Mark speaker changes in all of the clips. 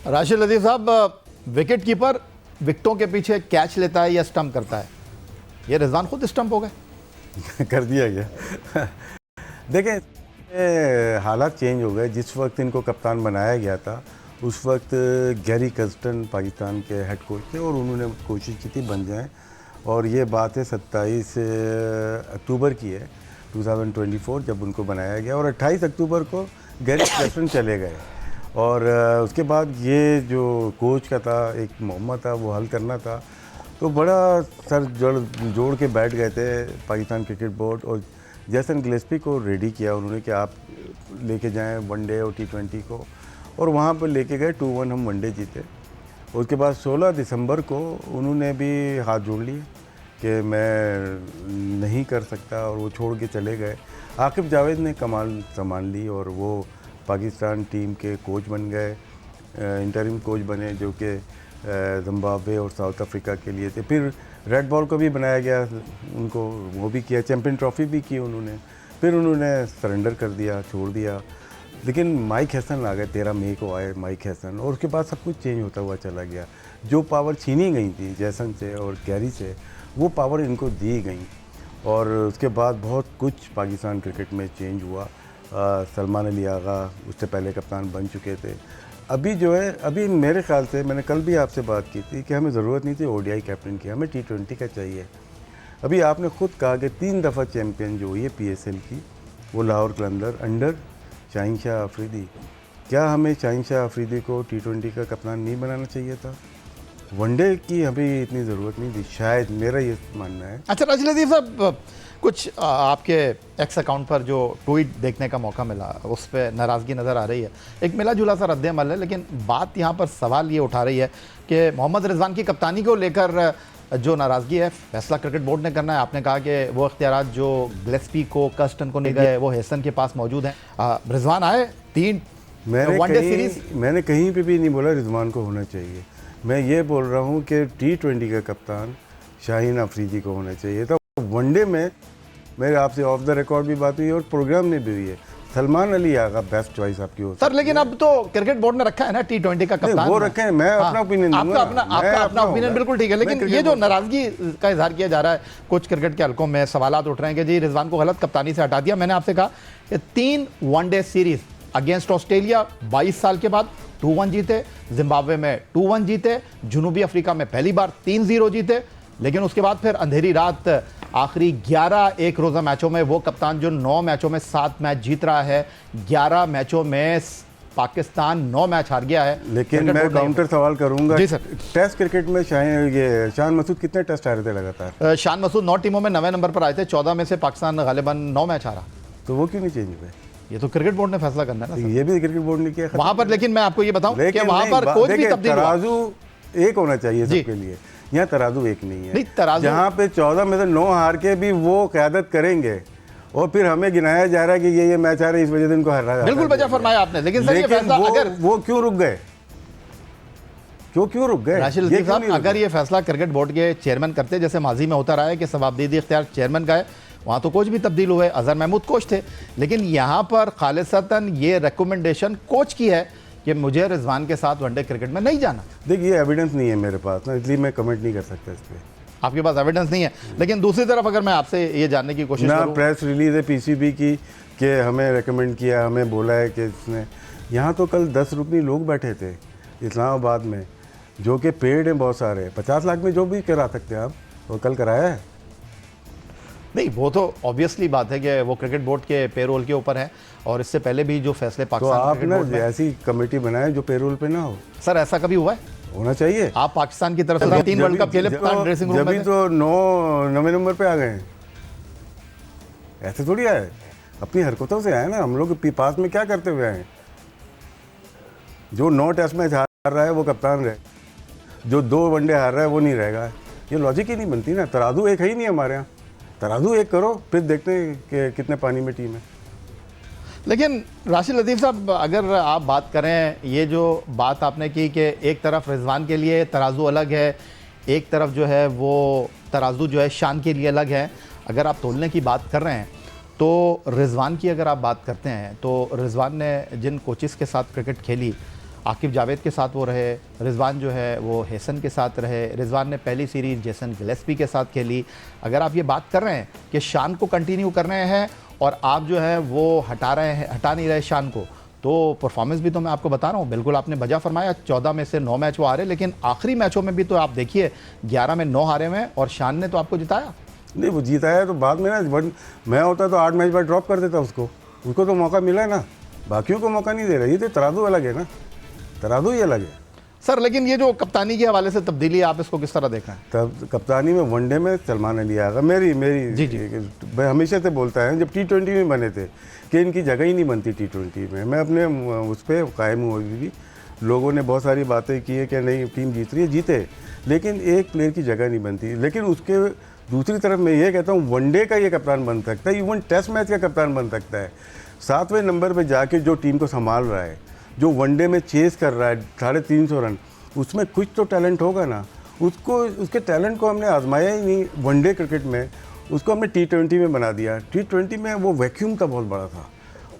Speaker 1: राशिद लतीफ़ साहब, wicket keeper विकेटों के पीछे कैच लेता है या स्टंप करता है? ये रिजवान खुद स्टंप हो गए।
Speaker 2: कर दिया गया। देखें, हालात चेंज हो गए। जिस वक्त इनको कप्तान बनाया गया था उस वक्त गैरी कर्स्टन पाकिस्तान के हेड कोच थे और उन्होंने कोशिश की थी बन जाएं, और ये बात है 27 अक्टूबर की है 2024 जब उनको बनाया गया, और 28 अक्टूबर को गैरी कर्स्टन चले गए। और उसके बाद ये जो कोच का था, एक मोहम्मद था, वो हल करना था, तो बड़ा सर जोड़ के बैठ गए थे पाकिस्तान क्रिकेट बोर्ड, और जैसन गिलेस्पी को रेडी किया उन्होंने कि आप लेके जाएं वनडे और T20 को, और वहाँ पर लेके गए 2-1 हम वनडे जीते। उसके बाद 16 दिसंबर को उन्होंने भी हाथ जोड़ लिए कि मैं नहीं कर सकता, और वो छोड़ के चले गए। आकिब जावेद ने कमाल संभाल ली और वो पाकिस्तान टीम के कोच बन गए, इंटरिम कोच बने, जो कि जिम्बाब्वे और साउथ अफ्रीका के लिए थे। फिर रेड बॉल को भी बनाया गया उनको, वो भी किया, चैम्पियन ट्रॉफी भी की उन्होंने। फिर उन्होंने सरेंडर कर दिया, छोड़ दिया। लेकिन माइक हैसन आ गए, 13 मई को आए माइक हैसन, और उसके बाद सब कुछ चेंज होता हुआ चला गया। जो पावर छीनी गई थी जैसन से और गैरी से, वो पावर इनको दी गई, और उसके बाद बहुत कुछ पाकिस्तान क्रिकेट में चेंज हुआ। सलमान अली आगा उससे पहले कप्तान बन चुके थे। अभी जो है, अभी मेरे ख्याल से, मैंने कल भी आपसे बात की थी कि हमें ज़रूरत नहीं थी ODI कैप्टन की, हमें T20 का चाहिए। अभी आपने खुद कहा कि 3 दफ़ा चैम्पियन जो हुई है PSL की, वो लाहौर कलंदर अंडर शाहीन शाह अफरीदी। क्या हमें शाहीन शाह अफरीदी को T20 का कप्तान नहीं बनाना चाहिए था? वनडे की हमें इतनी ज़रूरत नहीं थी, शायद, मेरा ये मानना है।
Speaker 1: अच्छा राशिद लतीफ़ साहब, कुछ आपके एक्स अकाउंट पर जो ट्वीट देखने का मौका मिला, उस पर नाराज़गी नज़र आ रही है। एक मिला जुला सा रद्द-ए-अमल है, लेकिन बात यहाँ पर सवाल ये उठा रही है कि मोहम्मद रिजवान की कप्तानी को लेकर जो नाराज़गी है, फैसला क्रिकेट बोर्ड ने करना है। आपने कहा कि वो इख्तियारात जो गिलेस्पी को, कर्स्टन को नहीं गए, वो हैसन के पास मौजूद हैं। रिजवान आए 3 वनडे सीरीज़।
Speaker 2: मैंने कहीं पे भी नहीं बोला रिजवान को होना चाहिए। मैं ये बोल रहा हूँ कि T20 का कप्तान शाहीन अफरीदी को होना चाहिए था। वनडे में मेरे आपसे ऑफ द रिकॉर्ड भी बात हुई और प्रोग्राम में भी हुई है। सलमान अली आगा बेस्ट चॉइस आपकी हो
Speaker 1: सर, लेकिन अब तो क्रिकेट बोर्ड ने रखा है ना T20 का कप्तान।
Speaker 2: वो रखे हैं, मैं अपना ओपिनियन दूंगा।
Speaker 1: आपका अपना ओपिनियन बिल्कुल ठीक है, लेकिन ये जो नाराजगी का इजहार किया जा रहा है कुछ क्रिकेट के हलकों में, सवालात उठ रहे हैं कि जी रिजवान को गलत कप्तानी से हटा दिया। मैंने आपसे कहा कि 3 वनडे सीरीज अगेंस्ट ऑस्ट्रेलिया 22 साल के बाद 2-1 जीते, जिम्बाब्वे में 2-1 जीते, जनूबी अफ्रीका में पहली बार 3-0 जीते, लेकिन उसके बाद फिर अंधेरी रात आखिरी 11 एक रोज़ा मैचों में वो कप्तान जो 9 मैचों में 7 मैच जीत रहा है, 11 मैचों में पाकिस्तान 9 मैच हार गया है।
Speaker 2: लेकिन मैं काउंटर सवाल करूंगा
Speaker 1: जी सर।
Speaker 2: टेस्ट क्रिकेट में शान मसूद कितने टेस्ट हारे थे लगातार?
Speaker 1: शान मसूद 9 टीमों में 9वें नंबर पर आए थे, 14 में से पाकिस्तान गालिबन 9 मैच हारा।
Speaker 2: तो वो क्यों नहीं चेंज हुए?
Speaker 1: ये तो क्रिकेट बोर्ड ने फैसला करना है ना।
Speaker 2: ये भी क्रिकेट बोर्ड ने किया
Speaker 1: वहां पर। लेकिन मैं आपको ये बताऊं कि वहां पर कोच भी तब्दील हुआ।
Speaker 2: तराजू एक होना चाहिए सबके लिए, यहाँ तराजू एक नहीं है।
Speaker 1: नहीं, तराजू
Speaker 2: जहाँ पे 14 में से 9 हार के भी वो क़यादत करेंगे और फिर हमें गिनाया जा रहा है कि ये मैच आ रहे हैं, इस वजह से इनको हरा है।
Speaker 1: बिल्कुल वजह फरमाया आपने, लेकिन सर ये फैसला अगर
Speaker 2: वो क्यों रुक गए? क्यों रुक गए?
Speaker 1: राशिद लतीफ़ साहब, अगर ये फैसला क्रिकेट बोर्ड के चेयरमैन करते, जैसे माजी में होता रहा है कि सवाबदीदी इख्तियार चेयरमैन का है, वहाँ तो कोच भी तब्दील हुए, अजहर महमूद कोच थे, लेकिन यहाँ पर खालिसतन ये रिकमेंडेशन कोच की है कि मुझे रिजवान के साथ वनडे क्रिकेट में नहीं जाना।
Speaker 2: देखिए एविडेंस नहीं है मेरे पास ना, इसलिए मैं कमेंट नहीं कर सकता इस पर।
Speaker 1: आपके पास एविडेंस नहीं है, लेकिन दूसरी तरफ अगर मैं आपसे ये जानने की कोशिश
Speaker 2: ना प्रेस रिलीज है PCB की कि हमें रिकमेंड किया, हमें बोला है कि इसने, यहाँ तो कल 10 रुकनी लोग बैठे थे इस्लामाबाद में जो कि पेड हैं बहुत सारे, 50 लाख में जो भी करा सकते हैं आप, वो कल कराया है।
Speaker 1: नहीं, वो तो ऑब्वियसली बात है कि वो क्रिकेट बोर्ड के पेरोल के ऊपर है, और इससे पहले भी जो फैसले पाकिस्तान
Speaker 2: तो आप ना ऐसी कमेटी बनाए जो पेरोल पे ना हो।
Speaker 1: सर ऐसा कभी हुआ है?
Speaker 2: होना चाहिए।
Speaker 1: आप पाकिस्तान की तरफ से 3 वर्ल्ड कप खेले ड्रेसिंग रूम में,
Speaker 2: तो 9वें नंबर पे आ गए। ऐसे थोड़ी आए, अपनी हरकतों से आए ना। हम लोग पास में क्या करते हुए आए? जो 9 टेस्ट मैच हार रहा है वो कप्तान रहे, जो 2 वनडे हार रहा है वो नहीं रहेगा। ये लॉजिक ही नहीं बनती ना। तराजू एक है ही नहीं हमारे यहाँ। तराजू एक करो, फिर देखते हैं कि कितने पानी में टीम है।
Speaker 1: लेकिन राशिद लतीफ़ साहब, अगर आप बात करें, ये जो बात आपने की कि एक तरफ रिजवान के लिए तराजू अलग है, एक तरफ जो है वो तराजू जो है शान के लिए अलग है। अगर आप तोलने की बात कर रहे हैं तो रिजवान की अगर आप बात करते हैं तो रिजवान ने जिन कोचेस के साथ क्रिकेट खेली आकिब जावेद के साथ वो रहे, रिजवान जो है वो हैसन के साथ रहे। रिजवान ने पहली सीरीज़ जेसन गिलेस्पी के साथ खेली। अगर आप ये बात कर रहे हैं कि शान को कंटिन्यू कर रहे हैं और आप जो है वो हटा नहीं रहे शान को, तो परफॉर्मेंस भी तो मैं आपको बता रहा हूँ, बिल्कुल आपने बजा फरमाया। 14 में से 9 मैच वो हारे, लेकिन आखिरी मैचों में भी तो आप देखिए 11 में 9 हारे में, और शान ने तो आपको जिताया।
Speaker 2: नहीं, वो जीता है तो बाद में ना, मैं होता तो 8 मैच बाद ड्रॉप कर देता उसको तो मौका मिला ना, बाकियों को मौका नहीं दे रहा। ये तो तराजू अलग है ना, तराजू ही अलग है
Speaker 1: सर। लेकिन ये जो कप्तानी के हवाले से तब्दीली है, आप इसको किस तरह देख रहे हैं?
Speaker 2: तब कप्तानी में वनडे में सलमान अली आगा मेरी
Speaker 1: जी।
Speaker 2: मैं हमेशा से बोलता है, जब T20 में बने थे कि इनकी जगह ही नहीं बनती T20 में। मैं अपने उस पर कायम हूँ अभी भी। लोगों ने बहुत सारी बातें की है कि नहीं टीम जीत रही है, जीते, लेकिन एक प्लेयर की जगह नहीं बनती। लेकिन उसके दूसरी तरफ मैं ये कहता हूँ, वनडे का ये कप्तान बन सकता है, इवन टेस्ट मैच का कप्तान बन सकता है। 7वें नंबर पर जाके जो टीम को संभाल रहा है, जो वनडे में चेस कर रहा है 350 रन, उसमें कुछ तो टैलेंट होगा ना। उसके टैलेंट को हमने आजमाया ही नहीं वनडे क्रिकेट में, उसको हमने T20 में बना दिया। T20 में वो वैक्यूम था बहुत बड़ा था,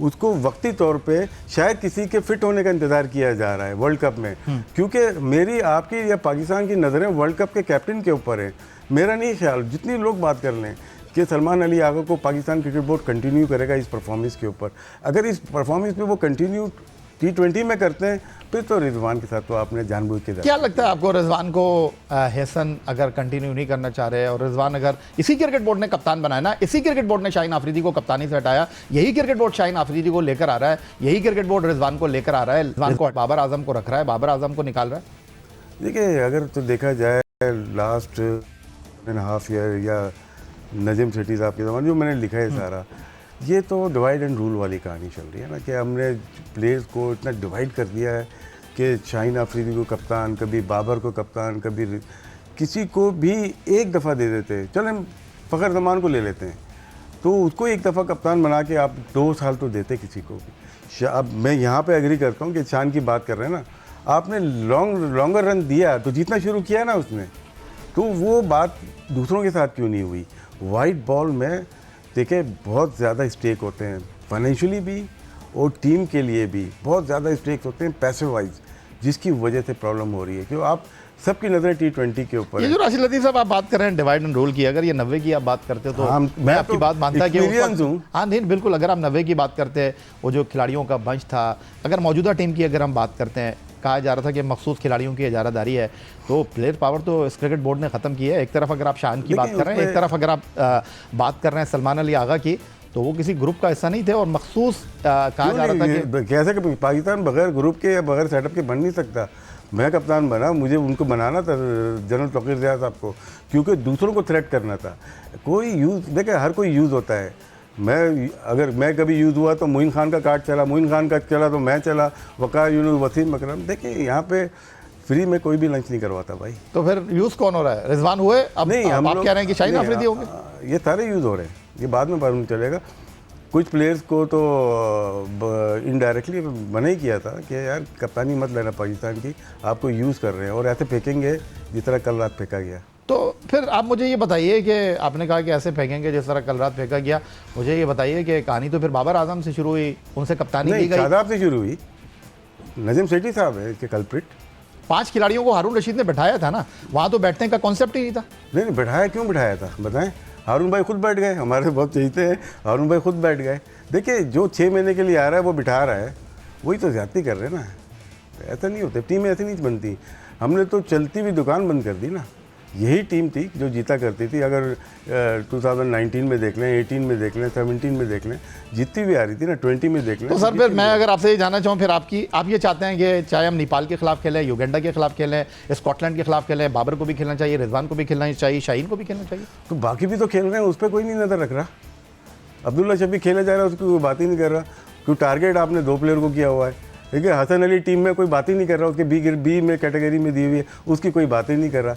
Speaker 2: उसको वक्ती तौर पे शायद किसी के फिट होने का इंतज़ार किया जा रहा है वर्ल्ड कप में। क्योंकि मेरी आपकी या पाकिस्तान की नज़रें वर्ल्ड कप के कैप्टन के ऊपर है। मेरा नहीं ख्याल, जितनी लोग बात कर लें कि सलमान अली आगा को पाकिस्तान क्रिकेट बोर्ड कंटिन्यू करेगा इस परफॉर्मेंस के ऊपर। अगर इस परफॉर्मेंस पे वो कंटिन्यू T20 में करते हैं, फिर तो रिजवान के साथ तो आपने जानबूझ के
Speaker 1: क्या लगता है आपको, रिजवान को हैसन अगर कंटिन्यू नहीं करना चाह रहे, और रिजवान अगर इसी क्रिकेट बोर्ड ने कप्तान बनाया ना, इसी क्रिकेट बोर्ड ने शाहीन आफरीदी को कप्तानी से हटाया, यही क्रिकेट बोर्ड शाहीन आफरीदी को लेकर आ रहा है, यही क्रिकेट बोर्ड रिजवान को लेकर आ रहा है, रिजवान को बाबर आजम को रख रहा है, बाबर आजम को निकाल रहा है।
Speaker 2: देखिए, अगर तो देखा जाए लास्ट 1.5 ईयर या नजीम सेठी साहब के ज़माने जो मैंने लिखा है सारा, ये तो डिवाइड एंड रूल वाली कहानी चल रही है ना, कि हमने प्लेयर्स को इतना डिवाइड कर दिया है कि शाहीन आफरीदी को कप्तान, कभी बाबर को कप्तान, कभी किसी को भी एक दफ़ा दे देते हैं। चल हम फ़खर जमान को ले लेते हैं, तो उसको एक दफ़ा कप्तान बना के आप 2 साल तो देते किसी को भी। अब मैं यहाँ पे एग्री करता हूँ कि शान की बात कर रहे हैं ना, आपने लॉन्गर रन दिया तो जीतना शुरू किया ना उसने, तो वो बात दूसरों के साथ क्यों नहीं हुई? वाइट बॉल में देखिए बहुत ज़्यादा स्टेक होते हैं, फाइनेंशियली भी और टीम के लिए भी बहुत ज़्यादा स्टेक्स होते हैं पैसे वाइज, जिसकी वजह से प्रॉब्लम हो रही है। क्यों आप सबकी नज़रें T20 के ऊपर।
Speaker 1: ये जो राशिद लतीफ़ साहब आप बात कर रहे हैं डिवाइड एंड रूल की, अगर ये 90 की आप बात करते हो तो
Speaker 2: हाँ,
Speaker 1: मैं आपकी बात मानता कि
Speaker 2: हूँ।
Speaker 1: हाँ नहीं बिल्कुल, अगर आप 90 की बात करते हैं, वो जो खिलाड़ियों का बंच था, अगर मौजूदा टीम की अगर हम बात करते हैं, कहा जा रहा था कि मखसूस खिलाड़ियों की इजारादारी है, तो प्लेयर पावर तो इस क्रिकेट बोर्ड ने ख़त्म की है। एक तरफ अगर आप शान की बात कर रहे हैं, एक तरफ अगर आप बात कर रहे हैं सलमान अली आगा की, तो वो किसी ग्रुप का हिस्सा नहीं थे और मखसूस कहा जा रहा था कि
Speaker 2: कैसे कि पाकिस्तान बगैर ग्रुप के या बगैर सेटअप के बन नहीं सकता। मैं कप्तान बना, मुझे उनको बनाना था जनरल तौकीर रियाज साहब को, क्योंकि दूसरों को थ्रेट करना था। कोई यूज़ देखिए, हर कोई यूज़ होता है। मैं कभी यूज़ हुआ तो मोइन खान का कार्ड चला, मोइन खान का चला तो मैं चला, वकार यूनुस, वसीम अकरम। देखिए यहाँ पे फ्री में कोई भी लंच नहीं करवाता भाई।
Speaker 1: तो फिर यूज़ कौन हो रहा है? रिजवान हुए, अब
Speaker 2: नहीं, हम
Speaker 1: आप
Speaker 2: लोग
Speaker 1: कह रहे हैं कि शाहीन आफरीदी होंगे?
Speaker 2: ये सारे यूज़ हो रहे हैं, ये बाद में मालूम चलेगा। कुछ प्लेयर्स को तो इनडायरेक्टली मना ही किया था कि यार कप्तानी मत लेना पाकिस्तान की, आपको यूज़ कर रहे हैं और ऐसे फेंकेंगे जिस तरह कल रात फेंका गया।
Speaker 1: तो फिर आप मुझे ये बताइए कि आपने कहा कि ऐसे फेंकेंगे जिस तरह कल रात फेंका गया, मुझे ये बताइए कि कहानी तो फिर बाबर आजम से शुरू हुई, उनसे कप्तानी दी गई।
Speaker 2: शादाब से शुरू हुई, नजीम सेठी साहब है कि कल्प्रिट।
Speaker 1: 5 खिलाड़ियों को हारून रशीद ने बैठाया था ना, वहाँ तो बैठने का कॉन्सेप्ट ही नहीं था।
Speaker 2: नहीं, बैठाया क्यों बैठाया था बताएं? हारून भाई खुद बैठ गए, हमारे बहुत चाहते हैं, हारून भाई खुद बैठ गए। देखिए, जो 6 महीने के लिए आ रहा है वो बिठा रहा है, वही तो ज़्यादती कर रहे हैं ना। ऐसा नहीं होता, टीम ऐसी नहीं बनती। हमने तो चलती हुई दुकान बंद कर दी ना। यही टीम थी जो जीता करती थी। अगर 2019 में देख लें, 18 में देख लें, 17 में देख लें, जीतती भी आ रही थी ना, 20 में देख लें।
Speaker 1: तो सर फिर मैं अगर आपसे ये जानना चाहूँ, फिर आप ये चाहते हैं कि चाहे हम नेपाल के खिलाफ खेलें, युगांडा के खिलाफ खेलें, स्कॉटलैंड के खिलाफ खेलें, बाबर को भी खेलना चाहिए, रिजवान को भी खेलना चाहिए, शाहीन को भी खेलना चाहिए?
Speaker 2: तो बाकी भी तो खेल रहे हैं, उस पर कोई नहीं नज़र रख रहा। अब्दुल्ला शफी खेले जा रहा है, उसकी कोई बात ही नहीं कर रहा। क्यों टारगेट आपने 2 प्लेयर को किया हुआ है। देखिए, हसन अली टीम में कोई बात ही नहीं कर रहा, उसके बी में कैटेगरी में दी हुई है, उसकी कोई बात ही नहीं कर रहा।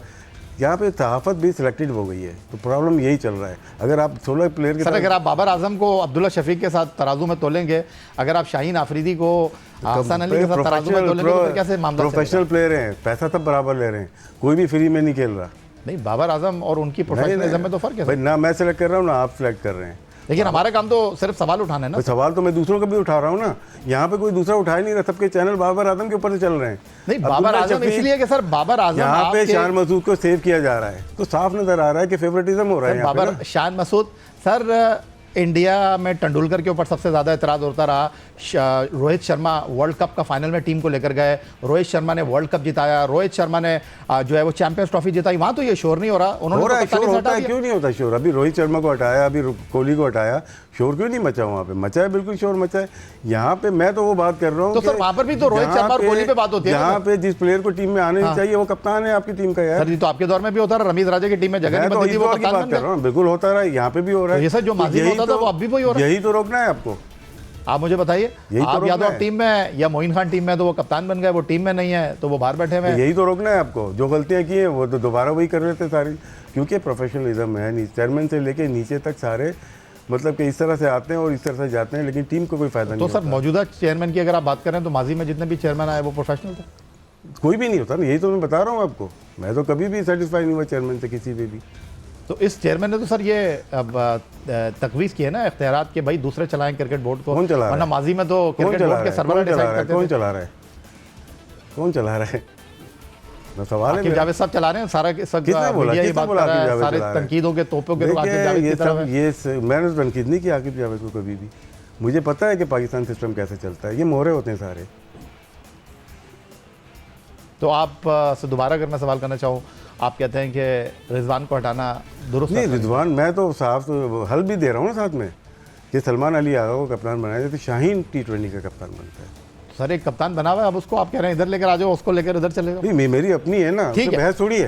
Speaker 2: यहाँ पे सहाफत भी सिलेक्टेड हो गई है, तो प्रॉब्लम यही चल रहा है। अगर आप 16 प्लेयर के
Speaker 1: सर, अगर आप बाबर आजम को अब्दुल्ला शफीक के साथ तराजू में तोलेंगे, अगर आप शाहीन आफरीदी को हसन अली के साथ तराजू में तोलेंगे, तो फिर कैसे मामला?
Speaker 2: प्रोफेशनल प्लेयर हैं, पैसा सब बराबर ले रहे हैं, कोई भी फ्री में नहीं खेल रहा।
Speaker 1: नहीं, बाबर आजम और उनकी प्रोफेशनलिज्म में तो फर्क है
Speaker 2: भाई। ना मैं सेलेक्ट कर रहा हूँ ना आप सेलेक्ट कर रहे हैं।
Speaker 1: लेकिन हमारा काम तो सिर्फ सवाल उठाना है ना।
Speaker 2: तो सवाल तो मैं दूसरों का भी उठा रहा हूँ ना, यहाँ पे कोई दूसरा उठा ही नहीं रहा, सबके चैनल बाबर आजम के ऊपर से चल रहे हैं।
Speaker 1: नहीं, बाबर आजम इसलिए कि सर बाबर आजम
Speaker 2: यहाँ पे शान मसूद को सेव किया जा रहा है, तो साफ नजर आ रहा है कि फेवरेटिज्म हो रहा है यहाँ पे
Speaker 1: बाबर
Speaker 2: ना।
Speaker 1: शान मसूद सर, इंडिया में तेंदुलकर के ऊपर सबसे ज़्यादा एतराज़ होता रहा। रोहित शर्मा वर्ल्ड कप का फाइनल में टीम को लेकर गए, रोहित शर्मा ने वर्ल्ड कप जिताया, रोहित शर्मा ने जो है वो चैंपियंस ट्रॉफी जिताई, वहाँ तो ये शोर नहीं हो रहा। उन्होंने
Speaker 2: हो रहा है,
Speaker 1: तो
Speaker 2: शोर
Speaker 1: कप्तानी से
Speaker 2: होता
Speaker 1: हटा
Speaker 2: है,
Speaker 1: दिया।
Speaker 2: क्यों नहीं होता शोर? अभी रोहित शर्मा को हटाया, अभी कोहली को हटाया, शोर क्यों नहीं मचा वहाँ पे? मचा है, बिल्कुल शोर मचा है। यहाँ पे मैं तो वो बात कर रहा हूँ
Speaker 1: तो सर वहाँ पर भी तो रोहित शर्मा और कोहली पे बात होती है ना।
Speaker 2: यहाँ पे जिस प्लेयर को टीम में आने नहीं चाहिए वो कप्तान है आपकी टीम का यार।
Speaker 1: सर जी तो आपके दौर में भी होता रहा, रमीज राजा की टीम में जगह
Speaker 2: मैं
Speaker 1: नहीं
Speaker 2: तो
Speaker 1: बनती
Speaker 2: इस
Speaker 1: थी, वो
Speaker 2: दौर की
Speaker 1: कप्तान
Speaker 2: बात
Speaker 1: बन
Speaker 2: कर
Speaker 1: गए।
Speaker 2: रहा हूँ, बिल्कुल होता रहा है, यहाँ पे भी हो रहा है।
Speaker 1: तो ये सर जो माजी में
Speaker 2: यही
Speaker 1: होता था वो अभी भी हो रहा है।
Speaker 2: यही तो रोकना है आपको।
Speaker 1: आप मुझे बताइए,
Speaker 2: यही तो
Speaker 1: आप या तो
Speaker 2: रोकना
Speaker 1: आप
Speaker 2: है।
Speaker 1: टीम में या मोइन खान टीम में, तो वो कप्तान बन गए, वो टीम में नहीं है तो वो बाहर बैठे हुए हैं।
Speaker 2: यही तो रोकना है आपको। जो गलतियां की हैं वो तो दोबारा वही कर रहे थे सारी, क्योंकि प्रोफेशनलिज्म है नहीं, चेयरमैन से लेके नीचे तक सारे मतलब कि इस तरह से आते हैं और इस तरह से जाते हैं, लेकिन टीम को कोई फायदा
Speaker 1: तो
Speaker 2: नहीं
Speaker 1: सर
Speaker 2: होता।
Speaker 1: मौजूदा चेयरमैन की अगर आप बात करें तो माजी में जितने भी चेयरमैन आए वो प्रोफेशनल थे।
Speaker 2: कोई भी नहीं होता ना, यही तो मैं बता रहा हूँ आपको। मैं तो कभी भी सेटिस्फाई नहीं हुआ चेयरमैन से किसी पे भी।
Speaker 1: तो इस चेयरमैन ने तो सर ये अब तकवीज़ की है ना इख्तियारात के, भाई दूसरे चलाएं क्रिकेट बोर्ड को।
Speaker 2: कौन चला रहा है?
Speaker 1: वरना माजी में तो
Speaker 2: कौन
Speaker 1: क्रिकेट
Speaker 2: चला
Speaker 1: बोर्ड
Speaker 2: रहा
Speaker 1: के
Speaker 2: है?
Speaker 1: सरबराह
Speaker 2: कौन चला
Speaker 1: डिसाइड
Speaker 2: रहा है?
Speaker 1: करते
Speaker 2: कौन
Speaker 1: थे।
Speaker 2: चला रहा है? कौन चला रहा है? ना सवाल है
Speaker 1: आकिब
Speaker 2: मेरा।
Speaker 1: जावेद साहब चला रहे हैं सारा सब
Speaker 2: किसने बोला?
Speaker 1: मीडिया ये
Speaker 2: किसने
Speaker 1: बात
Speaker 2: बोला
Speaker 1: कर रहा
Speaker 2: आकिब
Speaker 1: है,
Speaker 2: जावेद
Speaker 1: सारे
Speaker 2: चला रहा है?
Speaker 1: तनकीदों के तोपों के तो आकिब
Speaker 2: देखिए,
Speaker 1: जावेद की
Speaker 2: ये
Speaker 1: तरफ
Speaker 2: सब
Speaker 1: है।
Speaker 2: मैंने तो तनकीद नहीं की आकिब जावेद को कभी भी। मुझे पता है कि पाकिस्तान सिस्टम कैसे चलता है, ये मोहरे होते हैं सारे।
Speaker 1: तो आप से दोबारा अगर मैं सवाल करना चाहूँ, आप कहते हैं कि रिजवान को हटाना दुरुस्त
Speaker 2: नहीं,
Speaker 1: है?
Speaker 2: रिजवान मैं तो साफ तो हल भी दे रहा हूँ ना साथ में, कि सलमान अली आगा को कप्तान बनाया जाए तो शाहीन T20 का कप्तान बनता है।
Speaker 1: सर एक कप्तान बना हुआ है, अब उसको आप कह रहे हैं इधर लेकर आ जाओ, उसको लेकर इधर चले जाओ।
Speaker 2: नहीं, मेरी अपनी है ना,
Speaker 1: ठीक
Speaker 2: उससे
Speaker 1: है।
Speaker 2: बहस थोड़ी है।